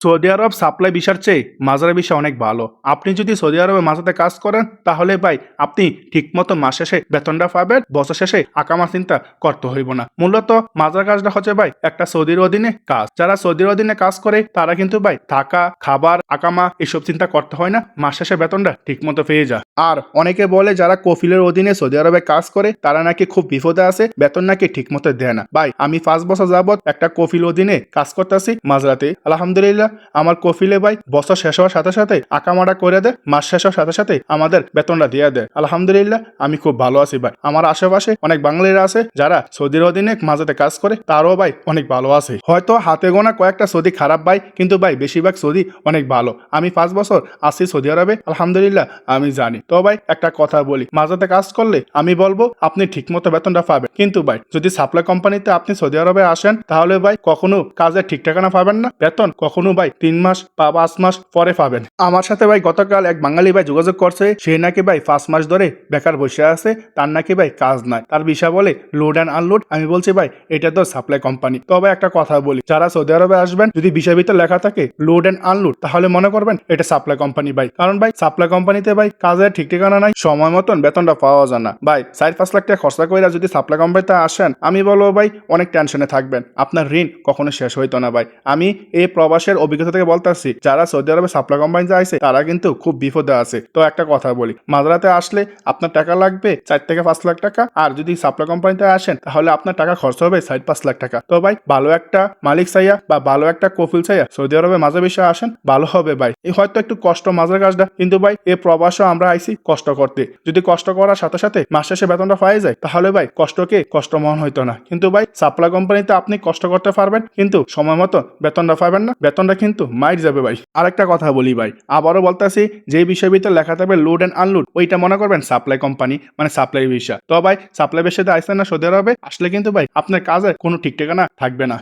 Saudi আরব supply ভিসার চেয়ে মাজারা visa অনেক ভালো। আপনি যদি সৌদি আরবে মাজাতে কাজ করেন তাহলে ভাই আপনি ঠিকমতো মাস শেষে বেতনটা পাবেন, বছর শেষে আকামা চিন্তা করতে হইব না। মূলত মাজার কাজটা হচ্ছে ভাই একটা সৌদির অধীনে কাজ। যারা সৌদির অধীনে কাজ করে তারা কিন্তু ভাই থাকা, খাবার, আকামা এসব চিন্তা করতে হয় না, মাস শেষে বেতনটা ঠিকমতো পেয়ে যায়। আর অনেকে বলে যারা কফিলের অধীনে সৌদি আরবে কাজ করে তারা নাকি খুব বিপদে আছে, বেতন নাকি ঠিকমতো দেয় না। ভাই আমি 5 বছর যাবত একটা কফিল অধীনে কাজ করতেছি মাজরাতে। আলহামদুলিল্লাহ আমার কফিলে ভাই বছর শেষ হওয়ার সাথে সাথে আকামাটা করে দেয়, মাস শেষ হওয়ার সাথে সাথে আমাদের বেতনটা দিয়ে দেয়। আলহামদুলিল্লাহ আমি খুব ভালো আছি ভাই। আমার আশেপাশে অনেক বাঙালিরা আছে যারা সৌদির অধীনে মাঝাতে কাজ করে, তারও ভাই অনেক ভালো আছে। হয়তো হাতে গোনা কয়েকটা সৌদি খারাপ ভাই, কিন্তু ভাই বেশিরভাগ সৌদি অনেক ভালো। আমি 5 বছর আছি সৌদি আরবে, আলহামদুলিল্লাহ আমি জানি। তো ভাই একটা কথা বলি, মাঝাতে কাজ করলে আমি বলবো আপনি ঠিকমতো বেতনটা পাবেন, কিন্তু ভাই যদি সাপ্লাই কোম্পানিতে আপনি সৌদি আরবে আসেন তাহলে ভাই কখনো কাজের ঠিক ঠিকানা পাবেন না, বেতন কখনো ভাই 3 মাস বা 5 মাস পরে পাবেন। আমার সাথে ভাই গতকাল এক বাঙালি ভাই যোগাযোগ করছে, সে নাকি ভাই 5 মাস ধরে বেকার বসে আছে, তার নাকি ভাই কাজ নাই, তার বিষয় বলে লোড অ্যান্ড আনলোড। আমি বলছি ভাই এটা তো সাপ্লাই কোম্পানি। তবে একটা কথা বলি, যারা সৌদি আরবে আসবেন যদি বিষয় ভিতরে লেখা থাকে লোড অ্যান্ড আনলোড তাহলে মনে করবেন এটা সাপ্লাই কোম্পানি ভাই। কারণ ভাই সাপ্লাই কোম্পানিতে ভাই কাজের ঠিক ঠিকানা নাই, সময় মতন বেতনটা পাওয়া যায় না। ভাই 4-5 লাখ টাকা খরচা করে যদি সাপ্লাই কোম্পানিতে আসেন আমি বলবো ভাই অনেক টেনশনে থাকবেন, আপনার ঋণ কখনো শেষ হইতো না ভাই। আমি এই প্রবাসের অভিজ্ঞতা থেকে বলতেছি, যারা সৌদি আরবে সাপ্লাই কোম্পানিতে আসে তারা কিন্তু খুব বিপদে আছে। তো একটা কথা বলি, মাদ্রাতে আসলে আপনার টাকা লাগবে 4 থেকে 5 লাখ টাকা, আর যদি সাপ্লাই কোম্পানিতে আসেন তাহলে আপনার টাকা খরচ হবে 4-5 লাখ টাকা। তো ভাই ভালো একটা মালিক চাইয়া বা ভালো একটা কফিল চাইয়া সৌদি আরবে মাঝে বেশি আসেন, ভালো হবে ভাই। এই হয়তো একটু কষ্ট মাঝের কাজটা, কিন্তু ভাই এই প্রবাসও আমরা আইছি কষ্ট করতে। যদি কষ্ট করার সাথে সাথে মাস শেষে বেতনটা পাই যায় তাহলে ভাই কষ্টকে কষ্ট মনে হইতো না। কিন্তু ভাই সাপ্লাই কোম্পানিতে আপনি কষ্ট করতে পারবেন কিন্তু সময় মতো বেতনটা পাবেন না, বেতনটা কিন্তু মাইর যাবে ভাই। আরেকটা কথা বলি ভাই, আবারও বলতেছি, যে বিষয় ভিতরে লেখা থাকবে লোড অ্যান্ড আনলোড ওইটা মনে করবেন সাপ্লাই কোম্পানি, মানে সাপ্লাই ভিসা। তো ভাই সাপ্লাই ভিসাতে আসছেন না সৌদি আরবে, আসলে কিন্তু ভাই আপনার কাজে কোনো ঠিক ঠিকানা থাকবে না।